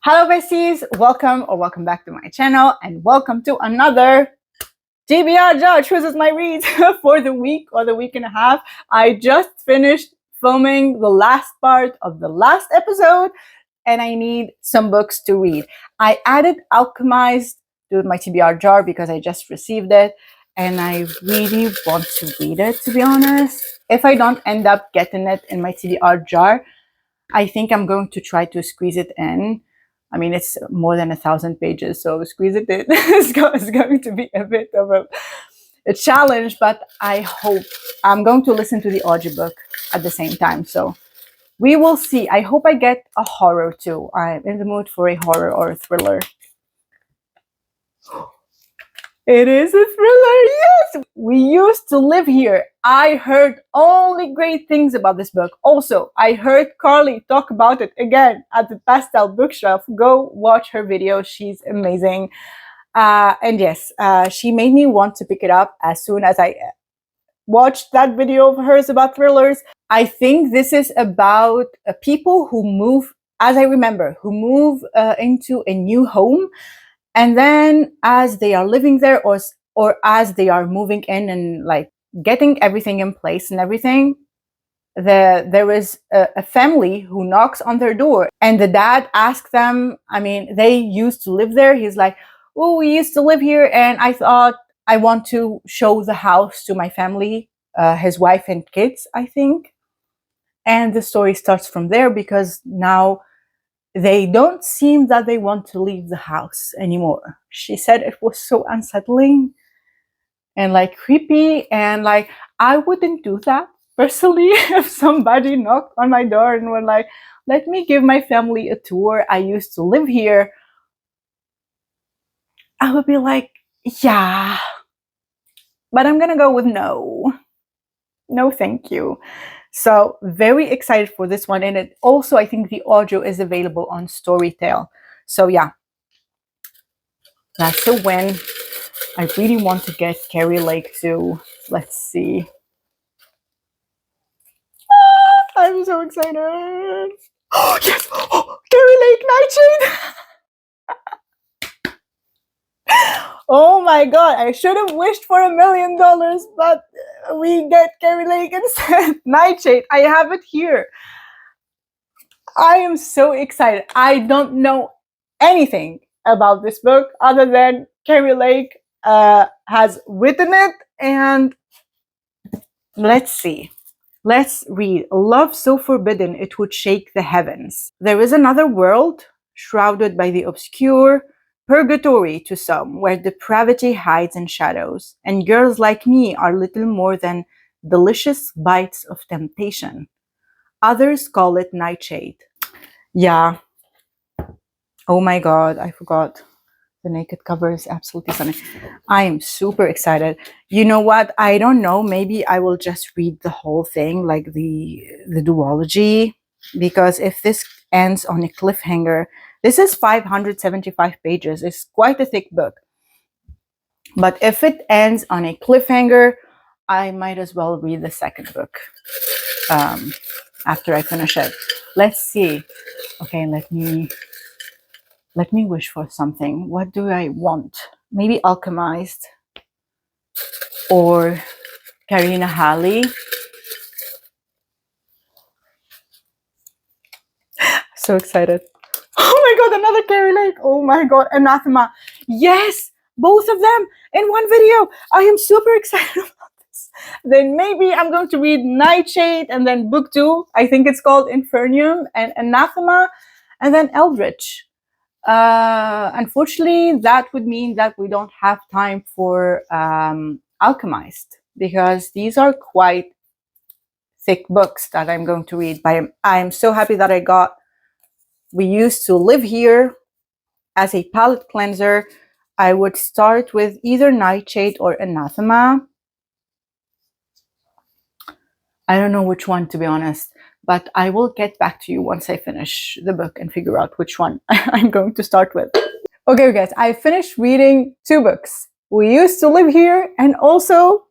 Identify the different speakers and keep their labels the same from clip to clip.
Speaker 1: Hello besties, welcome back to my channel and welcome to another TBR jar chooses my reads for the week or the week and a half. I just finished filming the last part of the last episode and I need some books to read. I added Alchemized to my TBR jar because I just received it and I really want to read it, to be honest. If I don't end up getting it in my TBR jar, I think I'm going to try to squeeze it in. I mean, it's more than 1,000 pages, so squeeze it in is going to be a bit of a challenge, but I hope I'm going to listen to the audiobook at the same time. So we will see. I hope I get a horror too. I'm in the mood for a horror or a thriller. It is a thriller, yes! We used to live here. I heard only great things about this book. Also, I heard Carly talk about it again at the Pastel Bookshelf. Go watch her video. She's amazing. And yes, she made me want to pick it up as soon as I watched that video of hers about thrillers. I think this is about people who move, as I remember, who move into a new home. And then as they are living there or as they are moving in and like getting everything in place and everything, there is a family who knocks on their door and the dad asks them, I mean, they used to live there. He's like, oh, we used to live here and I thought I want to show the house to my family, his wife and kids, I think. And the story starts from there because now they don't seem that they want to leave the house anymore. She said it was so unsettling and like creepy, and like I wouldn't do that personally. If somebody knocked on my door and were like, let me give my family a tour, I used to live here, I would be like, yeah, but I'm gonna go with no thank you. So very excited for this one. And it also, I think the audio is available on Storytel. So yeah, that's a win. I really want to get Keri Lake too. Let's see. I'm so excited. Oh yes, oh, Keri Lake, Nightshade. Oh my god, I should have wished for $1 million, but we get Keri Lake instead. Nightshade, I have it here. I am so excited. I don't know anything about this book other than Keri Lake has written it, and let's see. Let's read. Love so forbidden it would shake the heavens. There is another world, shrouded by the obscure, purgatory to some, where depravity hides in shadows, and girls like me are little more than delicious bites of temptation. Others call it Nightshade. Yeah. Oh my god, I forgot. The naked cover is absolutely stunning. I am super excited. You know what? I don't know. Maybe I will just read the whole thing, like the duology, because if this ends on a cliffhanger, this is 575 pages. It's quite a thick book. But if it ends on a cliffhanger, I might as well read the second book after I finish it. Let's see. Okay, let me wish for something. What do I want? Maybe Alchemized or Karina Halley. So excited. Oh my god, another Keri Lake. Oh my god, Anathema. Yes, both of them in one video. I am super excited about this. Then maybe I'm going to read Nightshade and then book 2. I think it's called Infernium, and Anathema, and then Eldritch. Unfortunately, that would mean that we don't have time for Alchemized, because these are quite thick books that I'm going to read. But I'm so happy that I got We Used to Live Here as a palette cleanser. I would start with either Nightshade or Anathema. I don't know which one, to be honest, but I will get back to you once I finish the book and figure out which one I'm going to start with. Okay, guys, I finished reading 2 books. We Used to Live Here and also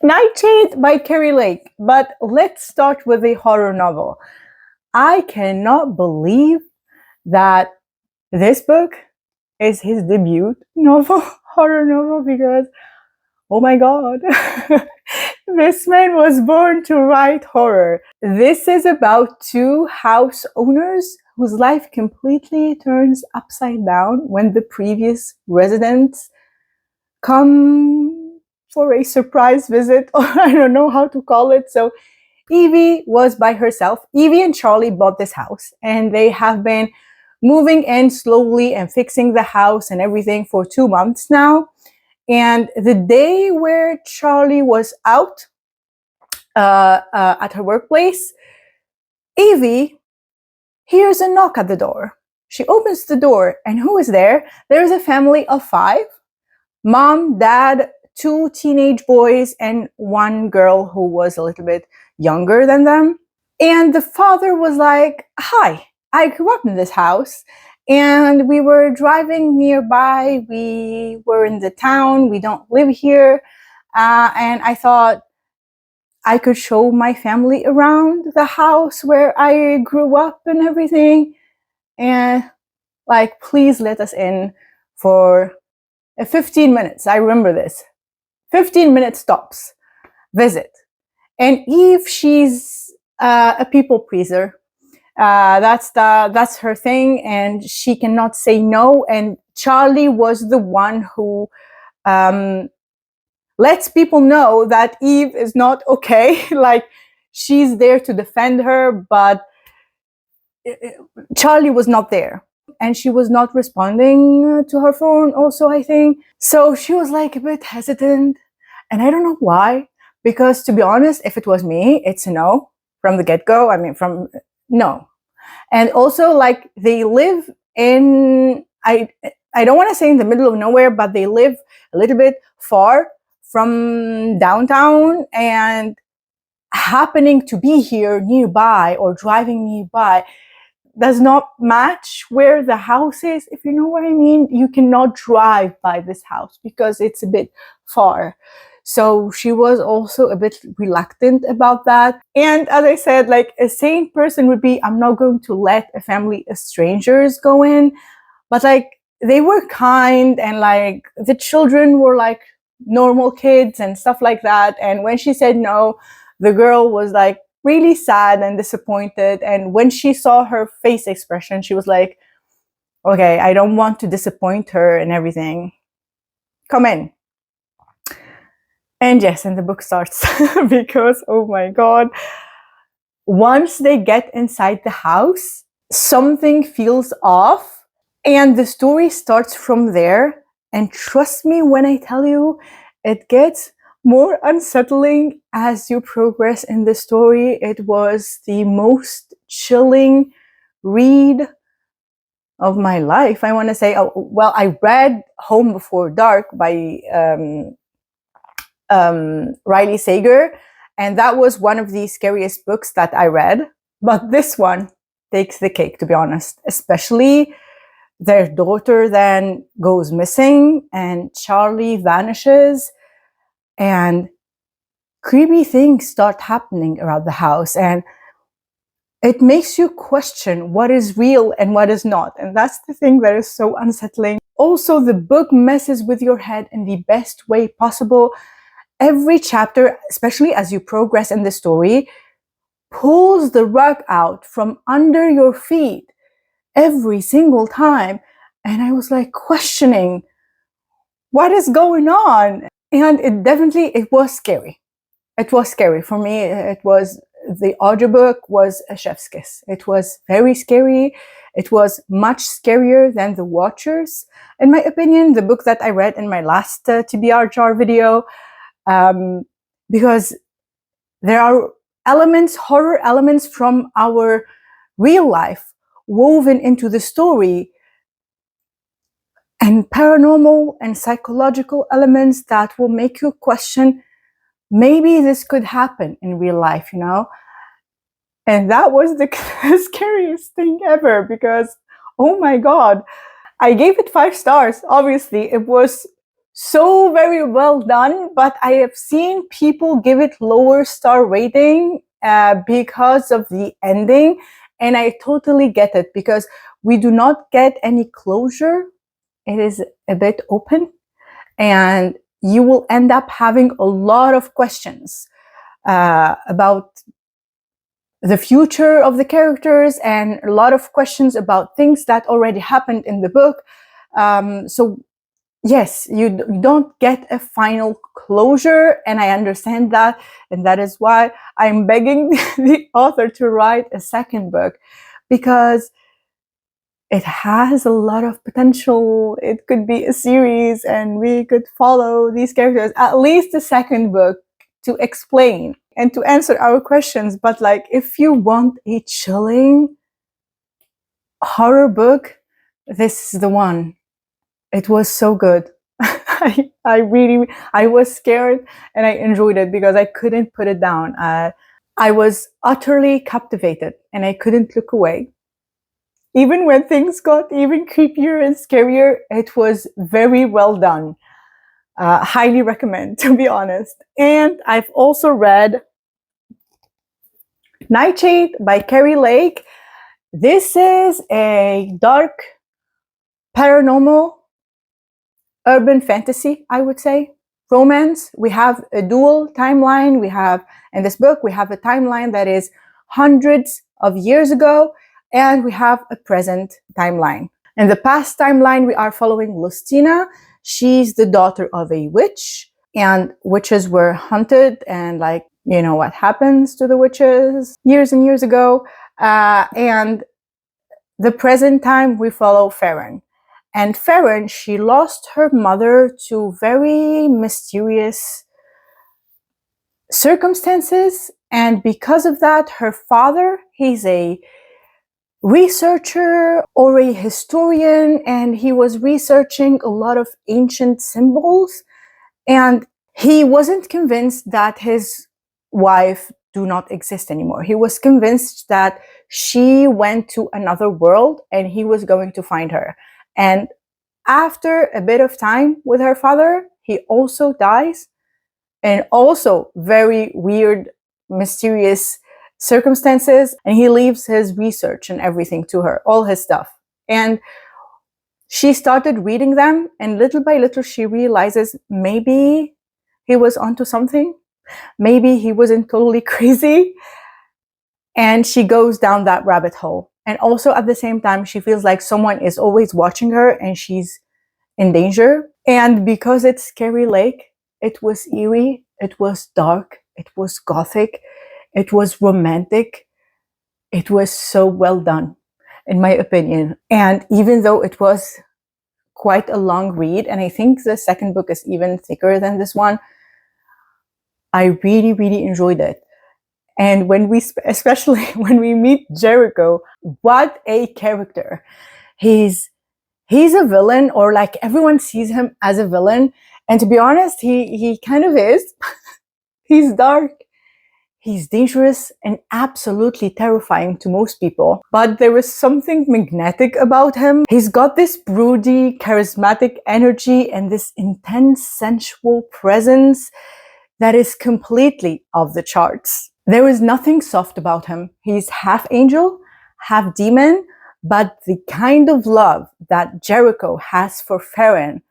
Speaker 1: Nightshade by Keri Lake. But let's start with a horror novel. I cannot believe that this book is his debut novel, horror novel, because oh my god, this man was born to write horror. This is about two house owners whose life completely turns upside down when the previous residents come for a surprise visit, or I don't know how to call it. So Evie was by herself. Evie and Charlie bought this house, and they have been moving in slowly and fixing the house and everything for 2 months now. And the day where Charlie was out at her workplace, Evie hears a knock at the door. She opens the door, and who is there? There's a family of 5. Mom, dad, 2 teenage boys, and 1 girl who was a little bit younger than them. And the father was like, hi, I grew up in this house, and we were driving nearby. We were in the town. We don't live here. And I thought I could show my family around the house where I grew up and everything. And like, please let us in for 15 minutes. I remember this. 15-minute stops, visit. And Eve, she's a people pleaser. That's her thing, and she cannot say no. And Charlie was the one who lets people know that Eve is not okay. Like, she's there to defend her, but Charlie was not there. And she was not responding to her phone also, I think. So she was like a bit hesitant. And I don't know why. Because to be honest, if it was me, it's a no from the get-go. I mean, from no. And also, like, they live in, I don't want to say in the middle of nowhere, but they live a little bit far from downtown, and happening to be here nearby or driving nearby does not match where the house is, if you know what I mean. You cannot drive by this house because it's a bit far. So she was also a bit reluctant about that. And as I said, like, a sane person would be, I'm not going to let a family of strangers go in. But like, they were kind, and like, the children were like normal kids and stuff like that. And when she said no, the girl was like really sad and disappointed. And when she saw her face expression, she was like, okay, I don't want to disappoint her and everything. Come in. And yes, and the book starts because, oh my god, once they get inside the house, something feels off, and the story starts from there. And trust me when I tell you, it gets more unsettling as you progress in the story. It was the most chilling read of my life, I want to say. Oh, well, I read Home Before Dark by Riley Sager, and that was one of the scariest books that I read. But this one takes the cake, to be honest. Especially their daughter then goes missing, and Charlie vanishes, and creepy things start happening around the house, and it makes you question what is real and what is not. And that's the thing that is so unsettling. Also, the book messes with your head in the best way possible. Every chapter, especially as you progress in the story, pulls the rug out from under your feet every single time. And I was like questioning, what is going on? And it was scary. It was scary. For me, the audiobook was a chef's kiss. It was very scary. It was much scarier than The Watchers, in my opinion, the book that I read in my last TBR jar video. Because there are horror elements from our real life woven into the story, and paranormal and psychological elements that will make you question, maybe this could happen in real life, you know? And that was the scariest thing ever, because, oh my god, I gave it 5 stars. Obviously, it was so very well done, but I have seen people give it lower star rating because of the ending. And I totally get it, because we do not get any closure. It is a bit open, and you will end up having a lot of questions about the future of the characters, and a lot of questions about things that already happened in the book. So yes, you don't get a final closure, and I understand that, and that is why I'm begging the author to write a second book, because it has a lot of potential. It could be a series, and we could follow these characters, at least a second book, to explain and to answer our questions. But like, if you want a chilling horror book, this is the one. It was so good. I was scared, and I enjoyed it because I couldn't put it down. I was utterly captivated, and I couldn't look away. Even when things got even creepier and scarier, it was very well done. Highly recommend, to be honest. And I've also read Nightshade by Keri Lake. This is a dark paranormal urban fantasy, I would say, romance. We have a dual timeline. We have, in this book, we have a timeline that is hundreds of years ago, and we have a present timeline. In the past timeline, we are following Lustina. She's the daughter of a witch, and witches were hunted, and like, you know what happens to the witches years and years ago. And the present time, we follow Farron. And Farron, she lost her mother to very mysterious circumstances. And because of that, her father, he's a researcher or a historian, and he was researching a lot of ancient symbols. And he wasn't convinced that his wife do not exist anymore. He was convinced that she went to another world, and he was going to find her. And after a bit of time with her father, he also dies, and also very weird, mysterious circumstances. And he leaves his research and everything to her, all his stuff. And she started reading them, and little by little, she realizes maybe he was onto something. Maybe he wasn't totally crazy. And she goes down that rabbit hole. And also at the same time, she feels like someone is always watching her, and she's in danger. And because it's Keri Lake, it was eerie, it was dark, it was gothic, it was romantic. It was so well done, in my opinion. And even though it was quite a long read, and I think the second book is even thicker than this one, I really, really enjoyed it. And when we, especially when we meet Jericho, what a character. He's a villain, or like everyone sees him as a villain. And to be honest, he kind of is. He's dark, he's dangerous, and absolutely terrifying to most people. But there is something magnetic about him. He's got this broody, charismatic energy and this intense, sensual presence that is completely off the charts. There is nothing soft about him. He's half angel, half demon, but the kind of love that Jericho has for Farron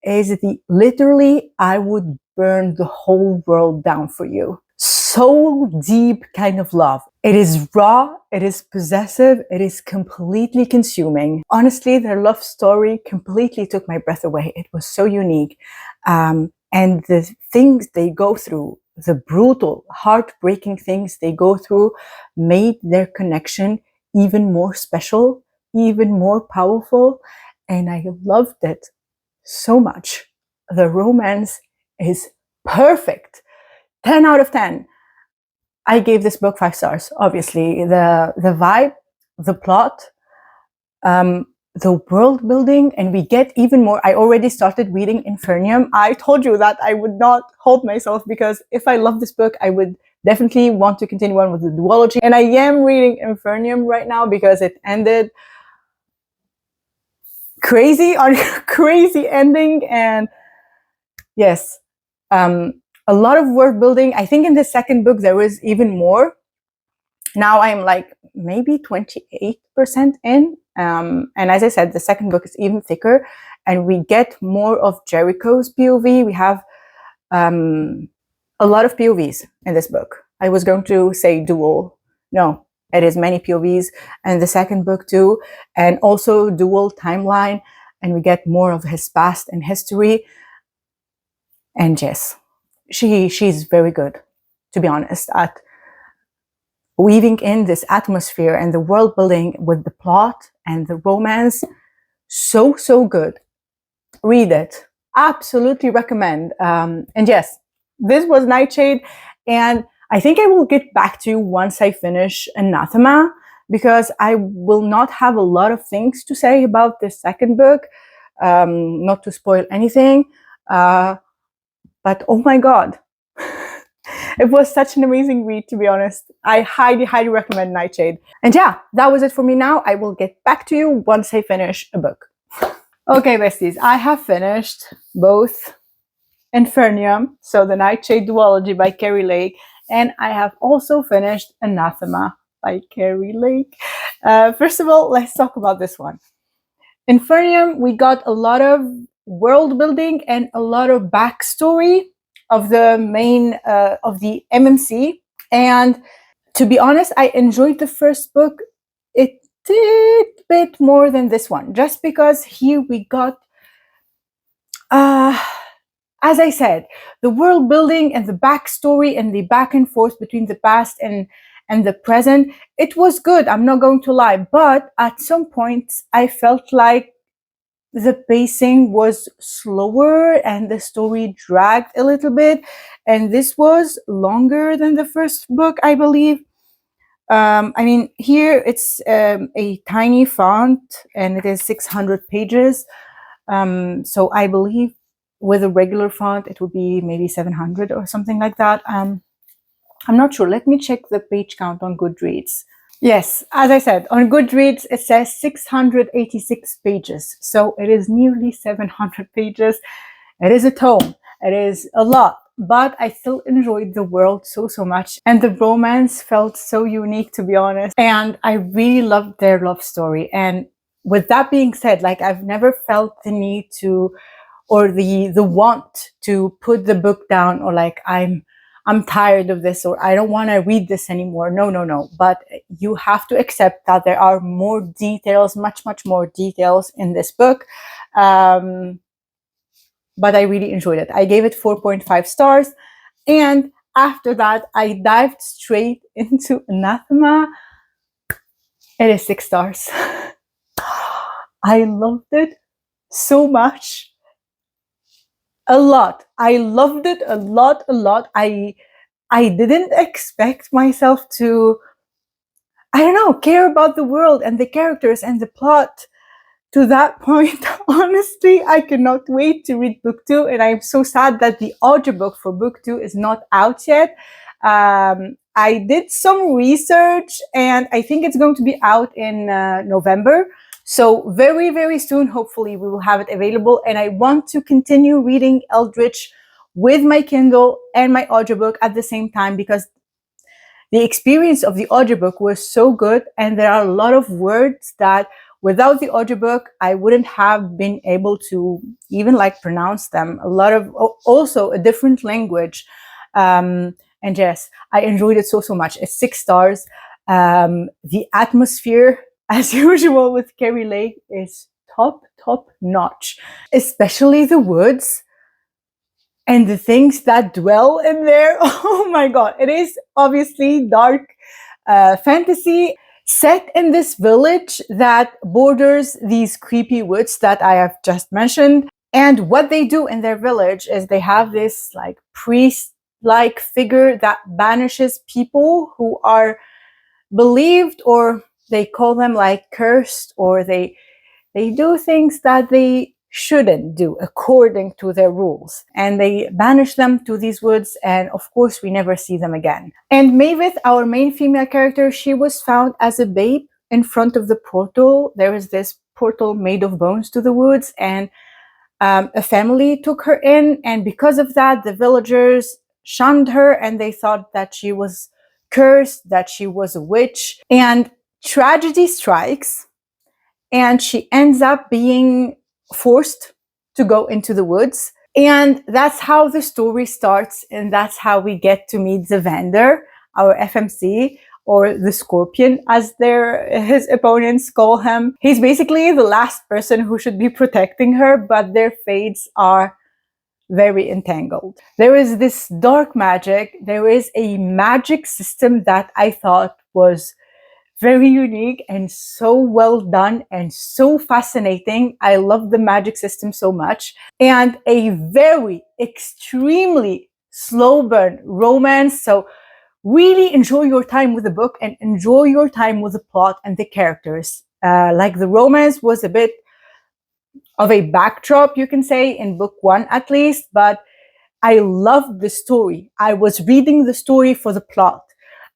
Speaker 1: is the literally, I would burn the whole world down for you. So deep kind of love. It is raw, it is possessive, it is completely consuming. Honestly, their love story completely took my breath away. It was so unique. And the things they go through, the brutal, heartbreaking things they go through, made their connection even more special, even more powerful. And I loved it so much. The romance is perfect. 10 out of 10. I gave this book 5 stars. Obviously, the vibe, the plot, the world building, and we get even more. I already started reading Infernium. I told you that I would not hold myself, because if I love this book, I would definitely want to continue on with the duology. And I am reading Infernium right now because it ended crazy on crazy ending. And yes, a lot of world building. I think in the second book there was even more. Now I'm like maybe 28% in. And as I said, the second book is even thicker, and we get more of Jericho's POV. We have a lot of POVs in this book. I was going to say dual. No, it is many POVs, and the second book too, and also dual timeline, and we get more of his past and history. And yes, she's very good, to be honest, at weaving in this atmosphere and the world building with the plot and the romance. So good. Read it. Absolutely recommend. And yes, this was Nightshade, and I think I will get back to you once I finish Anathema, because I will not have a lot of things to say about the second book, not to spoil anything, but oh my god. It was such an amazing read, to be honest. I highly recommend Nightshade. And yeah, that was it for me now. I will get back to you once I finish a book. Okay, besties, I have finished both Infernium, so the Nightshade Duology by Keri Lake, and I have also finished Anathema by Keri Lake. First of all, let's talk about this one. Infernium, we got a lot of world building and a lot of backstory of the main, of the MMC. And to be honest, I enjoyed the first book a bit more than this one, just because here we got, as I said, the world building and the backstory and the back and forth between the past and the present. It was good, I'm not going to lie, but at some points I felt like the pacing was slower and the story dragged a little bit, and this was longer than the first book, I believe. I mean, here it's a tiny font and it is 600 pages. So I believe with a regular font it would be maybe 700 or something like that. I'm not sure. Let me check the page count on Goodreads. Yes, as I said, on Goodreads it says 686 pages. So it is nearly 700 pages. It is a tome. It is a lot. But I still enjoyed the world so much, and the romance felt so unique, to be honest. And I really loved their love story. And with that being said, like, I've never felt the need to, or the want to put the book down, or like I'm tired of this, or I don't want to read this anymore. No. But you have to accept that there are more details, much more details in this book. But I really enjoyed it. I gave it 4.5 stars. And after that, I dived straight into Anathema. It is 6 stars. I loved it so much. A lot. I loved it a lot. I didn't expect myself to, I don't know, care about the world and the characters and the plot to that point. Honestly, I cannot wait to read book 2, and I'm so sad that the audiobook for book 2 is not out yet. I did some research, and I think it's going to be out in November. So very soon, hopefully, we will have it available. And I want to continue reading Eldritch with my Kindle and my audiobook at the same time, because the experience of the audiobook was so good, and there are a lot of words that without the audiobook I wouldn't have been able to even like pronounce them. A lot of, also a different language. And yes, I enjoyed it so much. It's 6 stars. The atmosphere, as usual with Keri Lake, is top notch, especially the woods and the things that dwell in there. Oh my god, it is obviously dark fantasy set in this village that borders these creepy woods that I have just mentioned. And what they do in their village is they have this like priest-like figure that banishes people who are believed, or they call them like cursed, or they do things that they shouldn't do according to their rules, and they banish them to these woods, and of course we never see them again. And Mavis, our main female character, she was found as a babe in front of the portal. There is this portal made of bones to the woods, and a family took her in, and because of that the villagers shunned her, and they thought that she was cursed, that she was a witch, and tragedy strikes, and she ends up being forced to go into the woods. And that's how the story starts, and that's how we get to meet Zavander, our FMC, or the Scorpion, as his opponents call him. He's basically the last person who should be protecting her, but their fates are very entangled. There is this dark magic. There is a magic system that I thought was very unique and so well done and so fascinating. I love the magic system so much. And a very extremely slow burn romance. So really enjoy your time with the book and enjoy your time with the plot and the characters. Like the romance was a bit of a backdrop, you can say, in book one at least, but I loved the story. I was reading the story for the plot.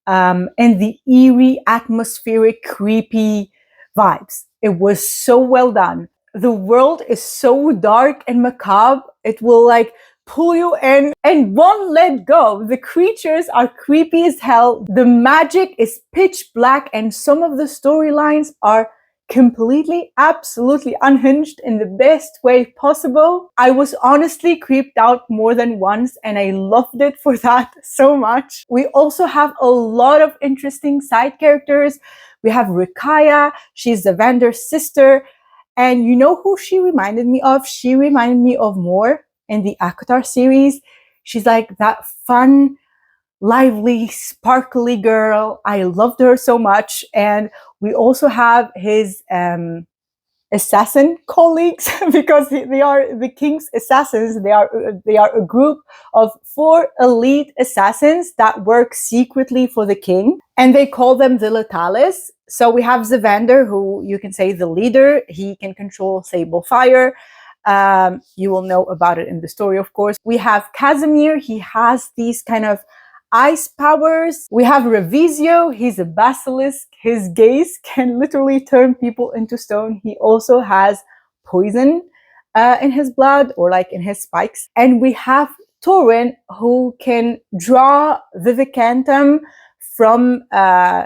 Speaker 1: And the eerie, atmospheric, creepy vibes. It was so well done. The world is so dark and macabre, it will like pull you in and won't let go. The creatures are creepy as hell. The magic is pitch black, and some of the storylines are completely, absolutely unhinged in the best way possible. I was honestly creeped out more than once, and I loved it for that so much. We also have a lot of interesting side characters. We have Rikaya, she's Zavander's sister, and you know who she reminded me of? She reminded me of Moore in the Akatar series. She's like that fun, lively, sparkly girl. I loved her so much. And we also have his assassin colleagues, because they are the king's assassins. They are a group of 4 elite assassins that work secretly for the king, and they call them the Letalis. So we have Zavander, who you can say the leader. He can control Sable Fire. You will know about it in the story, of course. We have Casimir. He has these kind of ice powers. We have Revisio. He's a basilisk. His gaze can literally turn people into stone. He also has poison in his blood, or like in his spikes. And we have Torin, who can draw Vivicantum from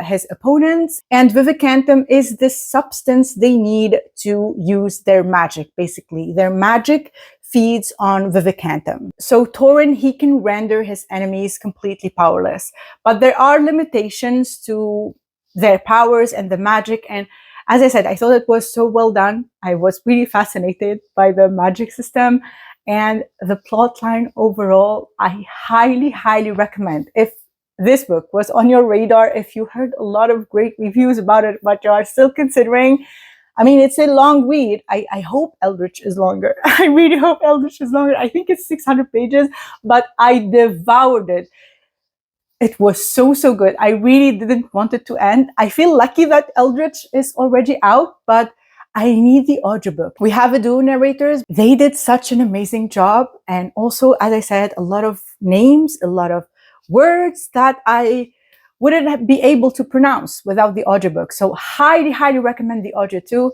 Speaker 1: his opponents. And Vivicantum is the substance they need to use their magic, basically. Their magic feeds on Vivicantum. So Torin, he can render his enemies completely powerless. But there are limitations to their powers and the magic. And as I said, I thought it was so well done. I was really fascinated by the magic system and the plot line overall. I highly, highly recommend. If this book was on your radar, if you heard a lot of great reviews about it, but you are still considering, I mean, it's a long read. I hope Eldritch is longer. I really hope Eldritch is longer. I think it's 600 pages, but I devoured it. It was so, so good. I really didn't want it to end. I feel lucky that Eldritch is already out, but I need the audiobook. We have a duo narrators. They did such an amazing job. And also, as I said, a lot of names, a lot of words that I wouldn't be able to pronounce without the audiobook. So highly, highly recommend the audio too.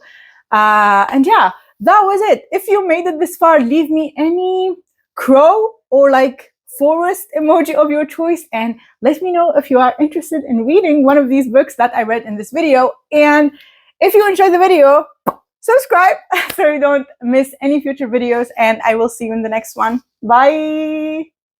Speaker 1: And yeah, that was it. If you made it this far, leave me any crow or like forest emoji of your choice, and let me know if you are interested in reading one of these books that I read in this video. And if you enjoyed the video, subscribe so you don't miss any future videos, and I will see you in the next one. Bye!